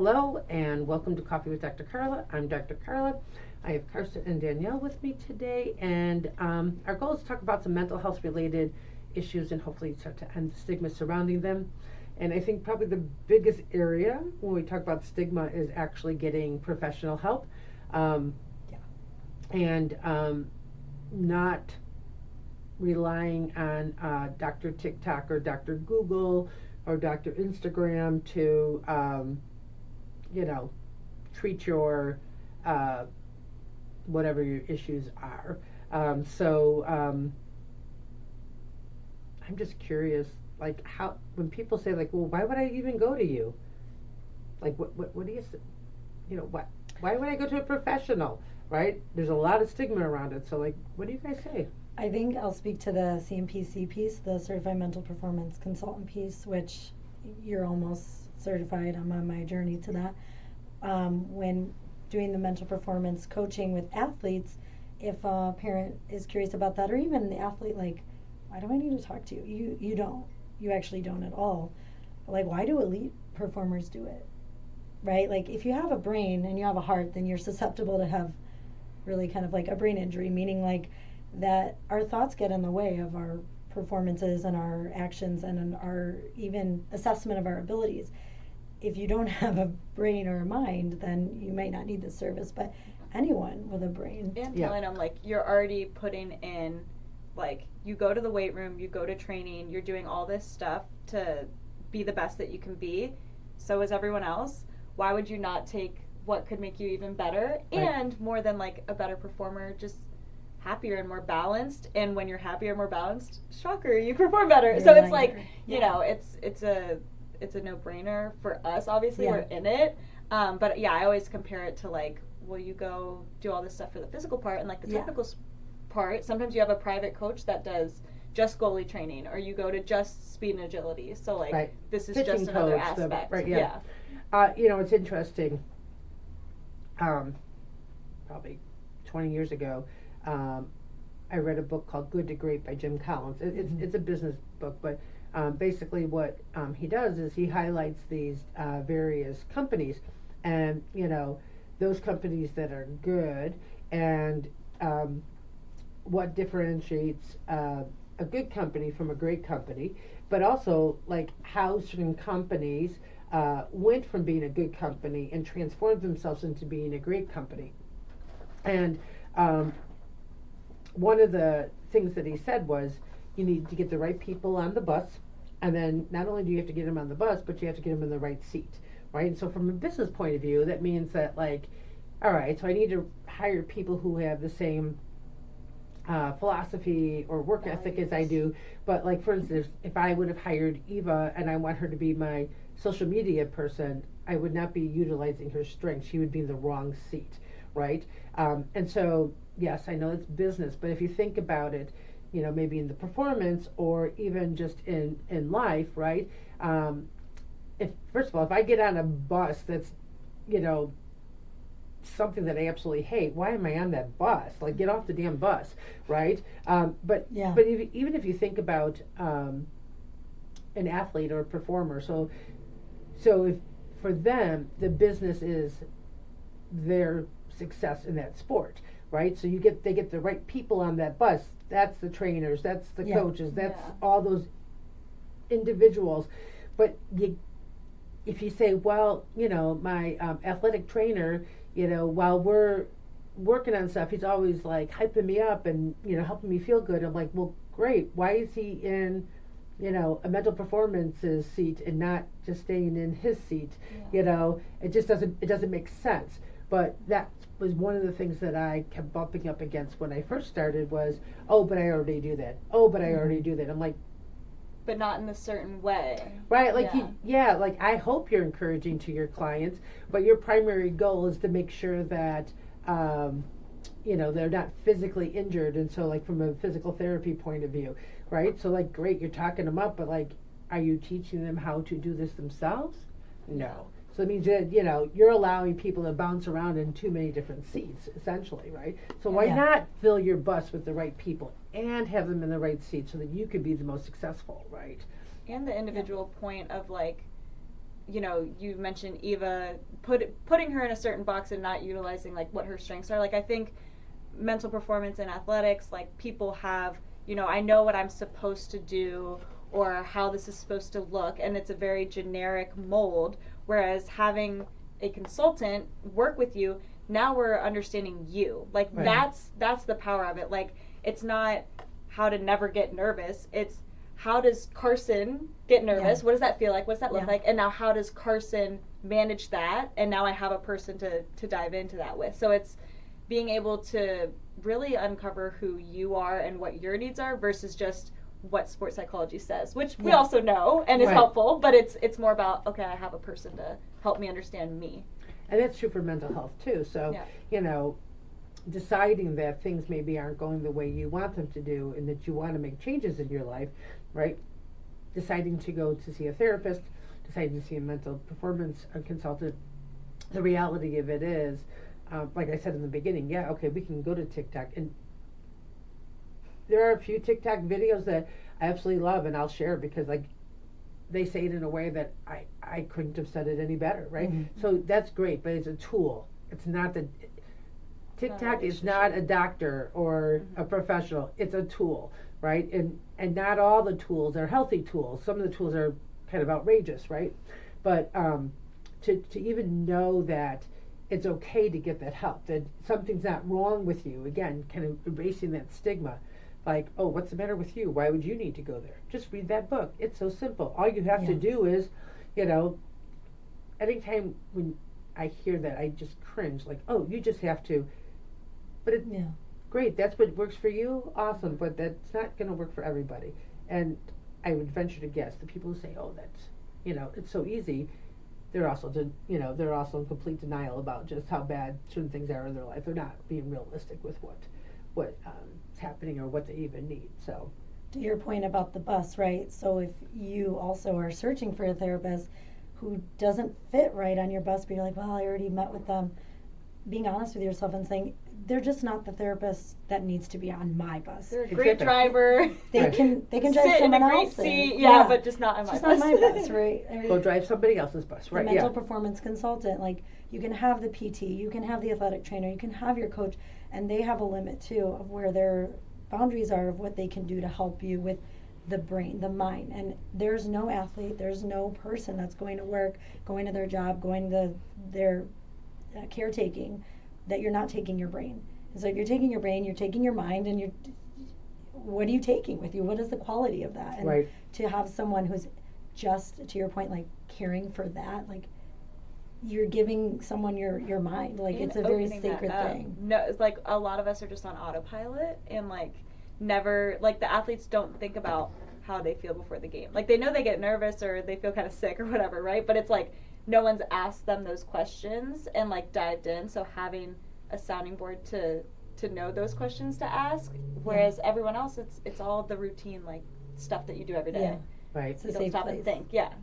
Hello and welcome to Coffee with Dr. Carla. I'm Dr. Carla. I have Carson and Danielle with me today, and our goal is to talk about some mental health related issues and hopefully start to end the stigma surrounding them. And I think probably the biggest area when we talk about stigma is actually getting professional help, and not relying on Dr. TikTok or Dr. Google or Dr. Instagram to treat your whatever your issues are. I'm just curious, like, how when people say, like, well, why would I even go to you? Like, what do you why would I go to a professional, right? There's a lot of stigma around it. So, like, what do you guys say? I think I'll speak to the CMPC piece, the Certified Mental Performance Consultant piece, which you're almost certified. I'm on my journey to that. When doing the mental performance coaching with athletes, if a parent is curious about that, or even the athlete, like, why do I need to talk to you? You don't. You actually don't at all. But, like, why do elite performers do it? Right? Like, if you have a brain and you have a heart, then you're susceptible to have really kind of like a brain injury, meaning like that our thoughts get in the way of our performances and our actions and our even assessment of our abilities. If you don't have a brain or a mind, then you might not need this service, but anyone with a brain. And telling them, like, you're already putting in, like, you go to the weight room, you go to training, you're doing all this stuff to be the best that you can be. So is everyone else. Why would you not take what could make you even better? Right. And more than, like, a better performer, just happier and more balanced. And when you're happier and more balanced, shocker, you perform better. You're so it's like, you know, it's a no-brainer for us, obviously. We're in it. But yeah, I always compare it to, like, well, you go do all this stuff for the physical part and, like, the technical part. Sometimes you have a private coach that does just goalie training, or you go to just speed and agility. So, like, this is pitching just another aspect. It's interesting. Probably 20 years ago, I read a book called Good to Great by Jim Collins. It's a business book, but basically what he does is he highlights these various companies, and those companies that are good, and what differentiates a good company from a great company, but also, like, how certain companies went from being a good company and transformed themselves into being a great company. And one of the things that he said was, you need to get the right people on the bus, and then not only do you have to get them on the bus, but you have to get them in the right seat, right? And so from a business point of view, that means that, like, all right, so I need to hire people who have the same philosophy or work ethic as I do. But, like, for instance, if I would have hired Eva and I want her to be my social media person, I would not be utilizing her strengths. She would be in the wrong seat, right? And so, yes, I know it's business, but if you think about it, maybe in the performance or even just in life, right? First of all, if I get on a bus that's, something that I absolutely hate, why am I on that bus? Like, get off the damn bus, right? But even if you think about an athlete or a performer, so if for them the business is their success in that sport, right? So they get the right people on that bus. That's the trainers, that's the coaches, that's all those individuals. But if you say, well, my athletic trainer, while we're working on stuff, he's always, like, hyping me up and helping me feel good. I'm like, well, great. Why is he in a mental performance's seat and not just staying in his seat? It just doesn't make sense. But that was one of the things that I kept bumping up against when I first started was, oh, but I already do that. Oh, but I already do that. I'm like, but not in a certain way. Right, like, like, I hope you're encouraging to your clients, but your primary goal is to make sure that, they're not physically injured. And so, like, from a physical therapy point of view, right? So, like, great, you're talking them up, but, like, are you teaching them how to do this themselves? No. So it means that, you're allowing people to bounce around in too many different seats, essentially, right? So why not fill your bus with the right people and have them in the right seat so that you could be the most successful, right? And the individual point of, like, you know, you mentioned Eva putting her in a certain box and not utilizing like what her strengths are. Like I think mental performance in athletics, like people have, you know, I know what I'm supposed to do or how this is supposed to look, and it's a very generic mold, whereas having a consultant work with you, now we're understanding you. Like that's the power of it. Like it's not how to never get nervous, it's how does Carson get nervous? What does that feel like? What's that look like? And now how does Carson manage that? And now I have a person to dive into that with. So it's being able to really uncover who you are and what your needs are versus just what sports psychology says, which we also know and is helpful, but it's more about, okay, I have a person to help me understand me. And that's true for mental health too. So, you know, deciding that things maybe aren't going the way you want them to do and that you want to make changes in your life, right? Deciding to go to see a therapist, deciding to see a mental performance consultant. The reality of it is, like I said in the beginning, okay, we can go to TikTok, and there are a few TikTok videos that I absolutely love, and I'll share because like they say it in a way that I couldn't have said it any better, right? Mm-hmm. So that's great, but it's a tool. It's not the TikTok is not a doctor or a professional. It's a tool, right? And not all the tools are healthy tools. Some of the tools are kind of outrageous, right? But to even know that it's okay to get that help, that something's not wrong with you, again, kind of erasing that stigma. Like, oh, what's the matter with you? Why would you need to go there? Just read that book. It's so simple. All you have to do is, you know, anytime when I hear that, I just cringe. Like, oh, you just have to. But it's great. That's what works for you. Awesome. But that's not going to work for everybody. And I would venture to guess the people who say, oh, that's, you know, it's so easy. They're also, they're also in complete denial about just how bad certain things are in their life. They're not being realistic with what is happening or what they even need. So, to your point about the bus, right? So if you also are searching for a therapist who doesn't fit right on your bus, but you're like, well, I already met with them. Being honest with yourself and saying, they're just not the therapist that needs to be on my bus. They're a great driver. They can drive someone else's. Seat, but just not on my bus. Just not my bus, right? Go drive somebody else's bus, right? The mental performance consultant, like you can have the PT, you can have the athletic trainer, you can have your coach, and they have a limit too of where their boundaries are of what they can do to help you with the brain, the mind. And there's no athlete, there's no person that's going to work, going to their job, going to their caretaking, that you're not taking your brain. And so if you're taking your brain, you're taking your mind, and what are you taking with you? What is the quality of that? And to have someone who's just, to your point, like caring for that, like you're giving someone your mind. Like it's a very sacred thing. No, it's like a lot of us are just on autopilot and like never, like the athletes don't think about how they feel before the game. Like they know they get nervous or they feel kind of sick or whatever, right? But it's like no one's asked them those questions and like dived in. So having a sounding board to know those questions to ask, whereas everyone else, it's all the routine like stuff that you do every day. Right. You don't stop and think. Yeah.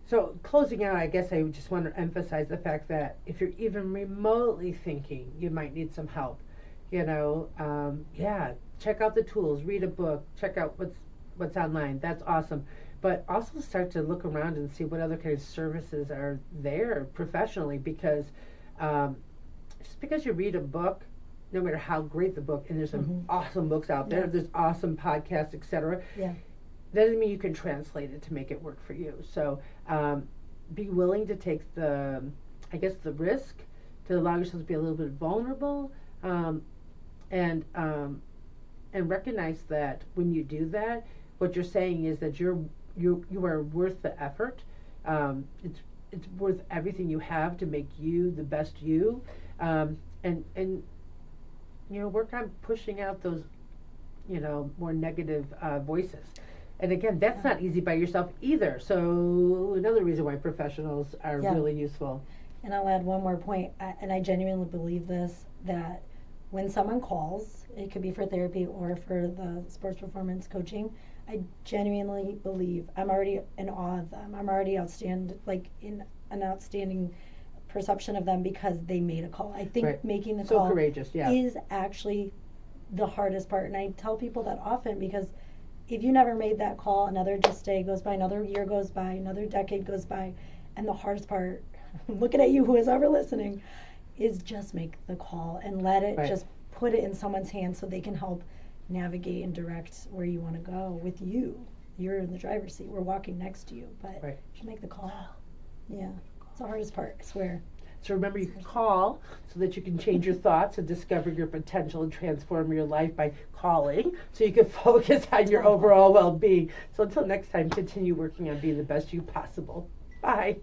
So closing out, I guess I just want to emphasize the fact that if you're even remotely thinking you might need some help, check out the tools, read a book, check out what's online. That's awesome. But also start to look around and see what other kind of services are there professionally, because just because you read a book, no matter how great the book, and there's some awesome books out there, there's awesome podcasts, etc. That doesn't mean you can translate it to make it work for you. So be willing to take the risk to allow yourself to be a little bit vulnerable, and recognize that when you do that, what you're saying is that you are worth the effort. It's worth everything you have to make you the best you, and work on pushing out those more negative voices. And again, that's not easy by yourself either. So another reason why professionals are really useful. And I'll add one more point, and I genuinely believe this, that when someone calls, it could be for therapy or for the sports performance coaching, I genuinely believe, I'm already in awe of them. I'm already in an outstanding perception of them because they made a call. I think making the call courageous, is actually the hardest part. And I tell people that often because if you never made that call, another day goes by, another year goes by, another decade goes by, and the hardest part, looking at you, who is ever listening, is just make the call and let it just put it in someone's hands so they can help navigate and direct where you want to go with you. You're in the driver's seat. We're walking next to you, but just make the call. Yeah, it's the hardest part, I swear. So remember, you can call so that you can change your thoughts and discover your potential and transform your life by calling, so you can focus on your overall well-being. So until next time, continue working on being the best you possible. Bye.